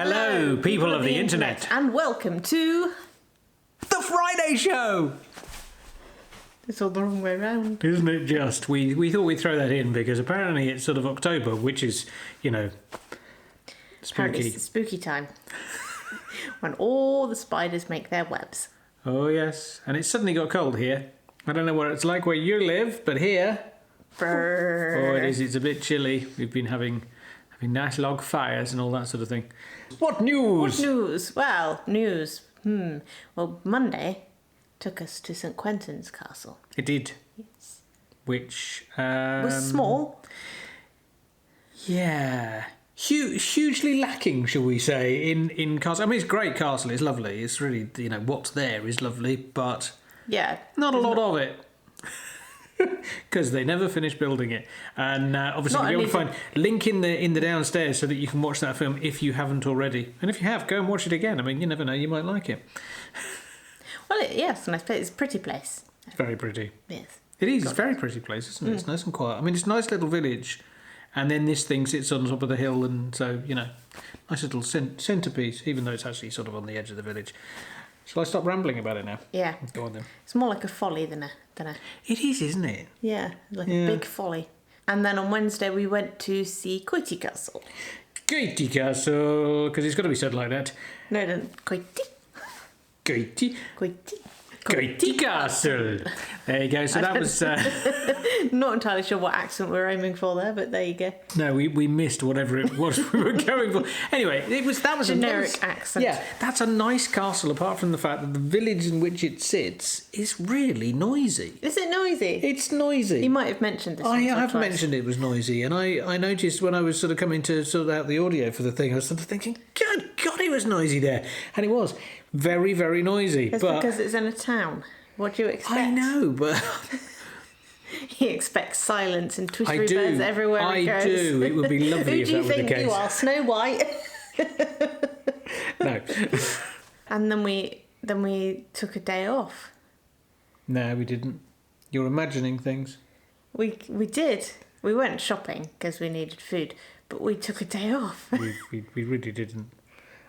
Hello, people of the internet. And welcome to... The Friday Show! It's all the wrong way round. Isn't it just? We thought we'd throw that in because apparently it's sort of October, which is, Apparently spooky. it's the spooky time. When all the spiders make their webs. Oh, yes. And it's suddenly got cold here. I don't know what it's like where you live, but here... Brrr. Oh, it is. It's a bit chilly. We've been having nice log fires and all that sort of thing. What news? What news? Well, news. Well, Monday took us to St. Quentin's Castle. It did. Yes. Which... Was small. Yeah. Hugely lacking, shall we say, in castle. I mean, it's a great castle. It's lovely. It's really, what's there is lovely, but... Yeah. Not a lot of it. Because they never finished building it. And obviously you'll be able to find link in the downstairs so that you can watch that film if you haven't already. And if you have, go and watch it again. I mean, you never know, you might like it. Well, yes, nice place. It's a pretty place. It's very pretty. Yes. It is. It's a very pretty place, isn't it? It's nice and quiet. I mean, it's a nice little village. And then this thing sits on top of the hill, and so, nice little centrepiece, even though it's actually sort of on the edge of the village. Shall I stop rambling about it now? Yeah. Go on then. It's more like a folly than a... It is, isn't it? Yeah, like a big folly. And then on Wednesday we went to see Coity Castle. Coity Castle, because it's got to be said like that. No, no, Coity. Coity. Coity. Coity Castle. There you go. So that was... Not entirely sure what accent we're aiming for there, but there you go. No, we missed whatever it was we were going for. Anyway, that was generic accent. Yeah, that's a nice castle, apart from the fact that the village in which it sits is really noisy. Is it noisy? It's noisy. You might have mentioned this. I have mentioned it was noisy, and I noticed when I was sort of coming to sort out the audio for the thing, I was sort of thinking, good God, it was noisy there. And it was very, very noisy. It's because it's in a town. What do you expect? I know, but... He expects silence and twittery birds everywhere he goes. I do. It would be lovely if that were the case. Who do you think you are, Snow White? No. And then we took a day off. No, we didn't. You're imagining things. We did. We went shopping because we needed food, but we took a day off. we really didn't.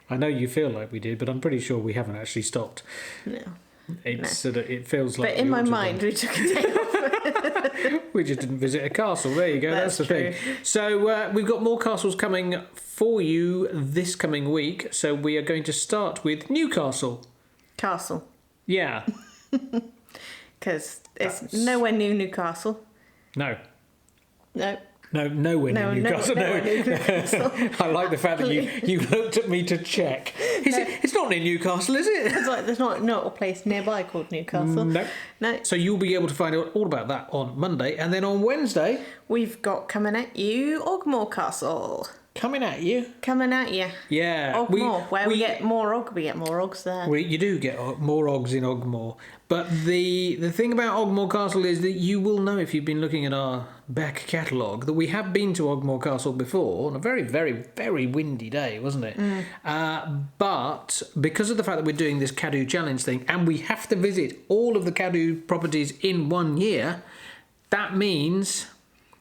I know you feel like we did, but I'm pretty sure we haven't actually stopped. No. It feels like. But in my mind, we took a day off. We just didn't visit a castle. There you go. That's the true. thing. So we've got more castles coming for you this coming week. So we are going to start with Newcastle. Castle. Yeah. Because it's nowhere near Newcastle. No. No. No, nowhere near Newcastle. Nowhere near Newcastle. I like the fact that you looked at me to check. It's not near Newcastle, is it? It's like there's not a place nearby called Newcastle. No. No. So you'll be able to find out all about that on Monday. And then on Wednesday... We've got coming at you Ogmore Castle. Coming at you? Coming at you. Yeah. Ogmore, where we get more Og. We get more Ogs there. You do get more Ogs in Ogmore. But the thing about Ogmore Castle is that you will know, if you've been looking at our back catalogue, that we have been to Ogmore Castle before on a very, very, very windy day, wasn't it? But because of the fact that we're doing this Cadw Challenge thing, and we have to visit all of the Cadw properties in 1 year, that means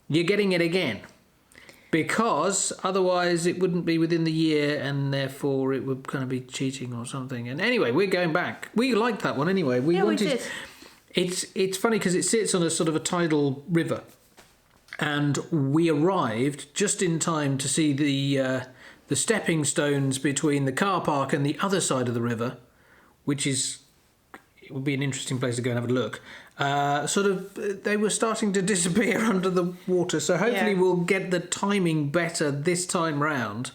you're getting it again. Because otherwise it wouldn't be within the year, and therefore it would kind of be cheating or something. And anyway, we're going back. We liked that one anyway. We did. It's funny because it sits on a sort of a tidal river, and we arrived just in time to see the stepping stones between the car park and the other side of the river, which it would be an interesting place to go and have a look. They were starting to disappear under the water, so hopefully we'll get the timing better this time round,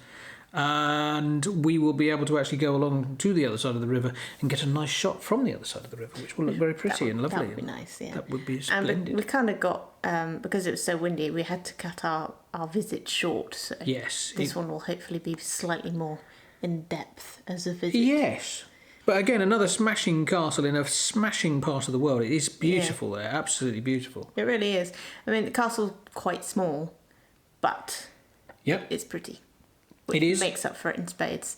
and we will be able to actually go along to the other side of the river and get a nice shot from the other side of the river, which will look very pretty and lovely. That would be nice, yeah. That would be splendid. And we kind of got, because it was so windy, we had to cut our visit short, so yes, this one will hopefully be slightly more in depth as a visit. Yes. But again, another smashing castle in a smashing part of the world. It is beautiful there, absolutely beautiful. It really is. I mean, the castle's quite small, but it's pretty. It is. Makes up for it in spades.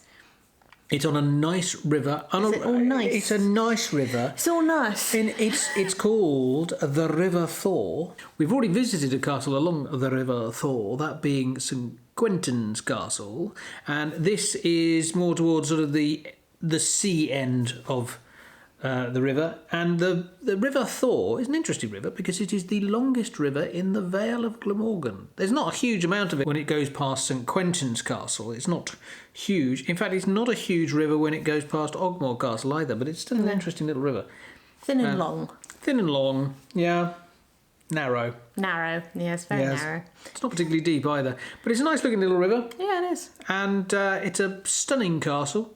It's on a nice river. Is it all nice? It's a nice river. It's all nice. And it's called the River Thor. We've already visited a castle along the River Thor, that being St Quentin's Castle, and this is more towards sort of the sea end of the river. And the River Thor is an interesting river because it is the longest river in the Vale of Glamorgan. There's not a huge amount of it when it goes past St Quentin's Castle. It's not huge. In fact, it's not a huge river when it goes past Ogmore Castle either, but it's still an interesting little river. Thin and long. Thin and long, yeah. Narrow. Narrow. Yes, very narrow. It's not particularly deep either, but it's a nice looking little river. Yeah, it is. And it's a stunning castle.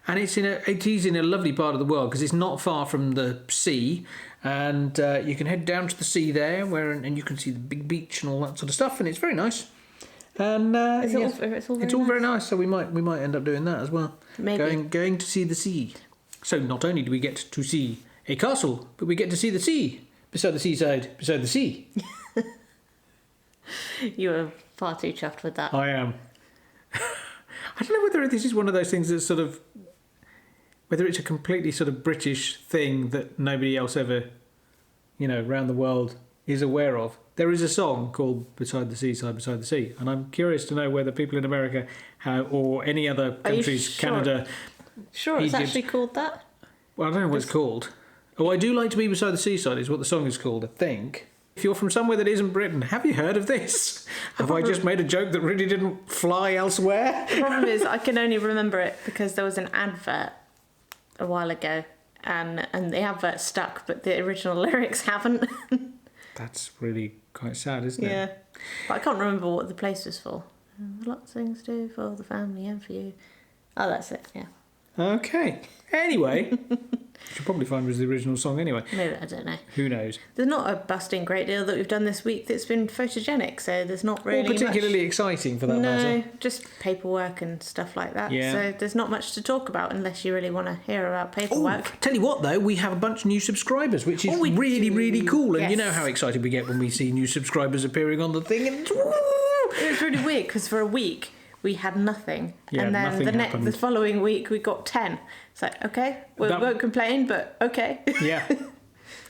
And it is in a lovely part of the world because it's not far from the sea, and you can head down to the sea there, and you can see the big beach and all that sort of stuff, and it's very nice. And It's all very nice. So we might end up doing that as well. Maybe. Going to see the sea. So not only do we get to see a castle, but we get to see the sea beside the seaside, beside the sea. You were far too chuffed with that. I am. I don't know whether this is one of those things that's sort of, whether it's a completely sort of British thing that nobody else ever, around the world is aware of. There is a song called Beside the Seaside, Beside the Sea, and I'm curious to know whether people in America or any other countries, sure? Canada... Sure, it's Egypt. actually called that? Well, I don't know what it's called. Oh, I do like to be beside the seaside is what the song is called, I think. If you're from somewhere that isn't Britain, have you heard of this? Have I just made a joke that really didn't fly elsewhere? The problem is I can only remember it because there was an advert a while ago, and the advert stuck, but the original lyrics haven't. That's really quite sad, isn't it? Yeah, but I can't remember what the place was for. A lot of things to do for the family and for you. Oh, that's it. Yeah. Okay. Anyway, you should probably find it was the original song anyway. Maybe, I don't know. Who knows? There's not a busting great deal that we've done this week that's been photogenic, so there's not really Or particularly much. exciting for that No, matter. just paperwork and stuff like that. Yeah. So there's not much to talk about unless you really want to hear about paperwork. Tell you what though, we have a bunch of new subscribers, which is we really, do. really cool. And you know Yes. how excited we get when we see new subscribers appearing on the thing. And It was really weird because for a week we had nothing, Yeah, and then nothing happened. the following week we got 10. It's like, okay, we won't complain, but okay. yeah,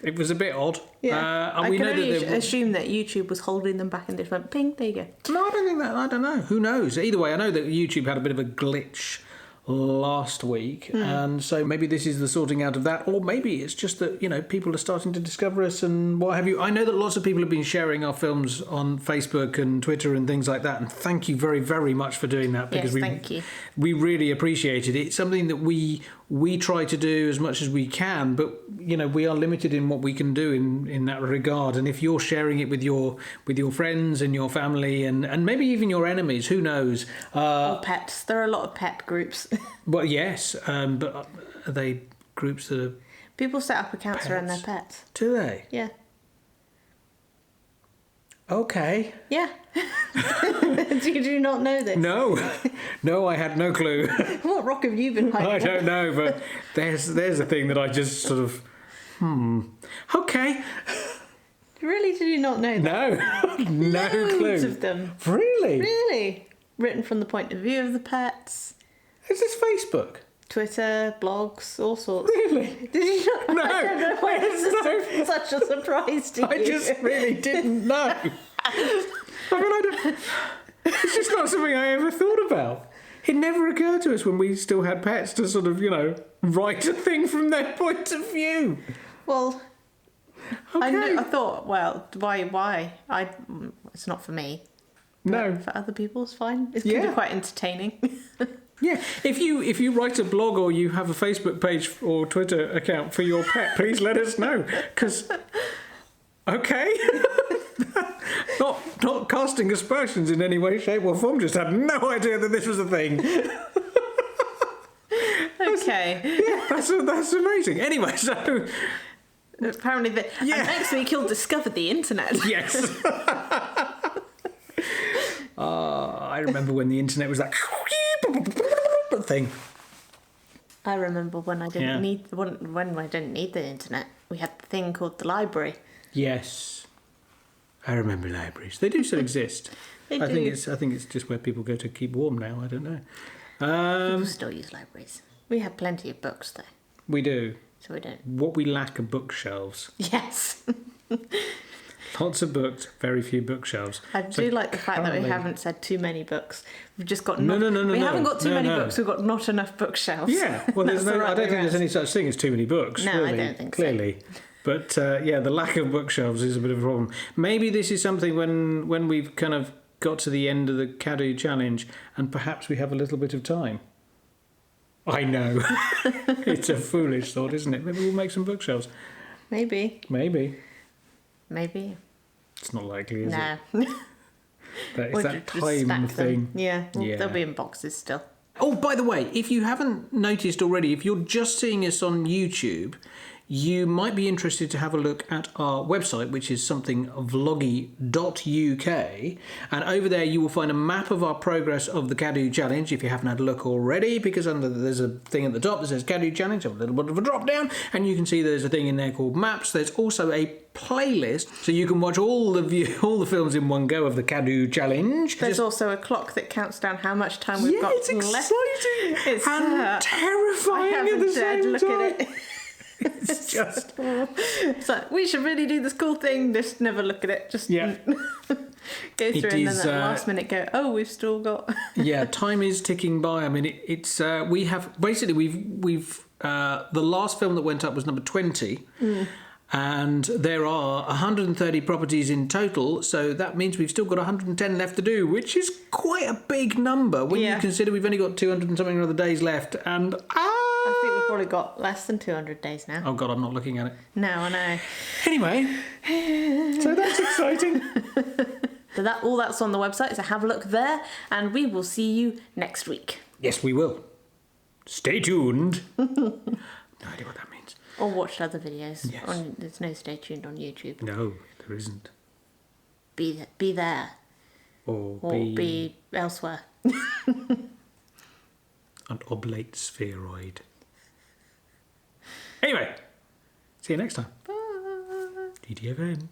it was a bit odd. Yeah, And I we can know only that assume that YouTube was holding them back and just went ping. There you go. No, I don't think that. I don't know. Who knows? Either way, I know that YouTube had a bit of a glitch last week, and so maybe this is the sorting out of that, or maybe it's just that people are starting to discover us and what have you. I know that lots of people have been sharing our films on Facebook and Twitter and things like that, and thank you very, very much for doing that because Yes, thank you. we really appreciate it. It's something that we try to do as much as we can, but we are limited in what we can do in that regard. And if you're sharing it with your friends and your family and maybe even your enemies, who knows? Or pets. There are a lot of pet groups. Well, yes, but are they groups that are... People set up accounts around their Pets. pets. Do they? Yeah. Okay. Yeah. Do you not know this? No, I had no clue. What rock have you been hiding? I don't know, but there's a thing that I just sort of... Okay. Really, did you not know that? No. No Loads clue. of them. Really? Really? Written from the point of view of the pets. Is this Facebook? Twitter, blogs, all sorts. Really? Did you not? No. I don't know why this is such a surprise to you. I just really didn't know. It's just not something I ever thought about. It never occurred to us when we still had pets to sort of, write a thing from their point of view. Well, Okay. I thought, well, why? It's not for me. No. But for other people, it's fine. It can be quite entertaining. Yeah. If you write a blog or you have a Facebook page or Twitter account for your pet, please let us know. Because, okay. Not casting aspersions in any way, shape or form. Just had no idea that this was a thing. Okay. Yeah, that's amazing. Anyway, so... Apparently, and next week you'll discover the internet. Yes. I remember when the internet was that thing. I remember when I didn't Yeah. need when I didn't need the internet. We had the thing called the library. Yes. I remember libraries. They do still exist. They I do. think it's just where people go to keep warm now. I don't know. People still use libraries. We have plenty of books, though, We do. so we don't. What we lack are bookshelves. Yes. Lots of books, very few bookshelves. I do like the fact that we currently- haven't said too many books. We've just got No, not, no, no, we no, haven't got too no, many no. books. We've got not enough bookshelves. Yeah, well, there's That's the no. I right don't way think there's round. any such thing as too many books. No, I really, don't think so. clearly. But yeah, the lack of bookshelves is a bit of a problem. Maybe this is something when we've kind of got to the end of the Caddo challenge, and perhaps we have a little bit of time. I know, it's a foolish thought, isn't it? Maybe we'll make some bookshelves. Maybe. Maybe Maybe. it's not likely, is No. it? That Or is that just time stack thing. them. Yeah, well, Yeah. they'll be in boxes still. Oh, by the way, if you haven't noticed already, if you're just seeing us on YouTube, you might be interested to have a look at our website, which is something vloggy.uk. And over there, you will find a map of our progress of the Caddo Challenge, if you haven't had a look already, because there's a thing at the top that says Caddo Challenge, a little bit of a drop down, and you can see there's a thing in there called Maps. There's also a playlist, so you can watch all the films in one go of the Caddo Challenge. There's also a clock that counts down how much time we've Yeah, got it's left. exciting It's and terrifying I at haven't the dared same look time. at it. It's just It's like, we should really do this cool thing. Just never look at it. Just Yeah. go through It and then is, that last minute go, oh, we've still got... yeah, time is ticking by. I mean, it's we have basically we've the last film that went up was number 20. And there are 130 properties in total, so that means we've still got 110 left to do, which is quite a big number when you Yeah. consider we've only got 200 and something other days left. And I think we've probably got less than 200 days now. oh god, I'm not looking at it. No, I know. Anyway, so that's exciting. So all that's on the website, so have a look there, and we will see you next week. Yes, we will. Stay tuned. No idea what that means. Or watch other videos. Yes. There's no stay tuned on YouTube. No, there isn't. Be there. Or Or be elsewhere. an oblate spheroid. Anyway, see you next time. Bye. DTFN.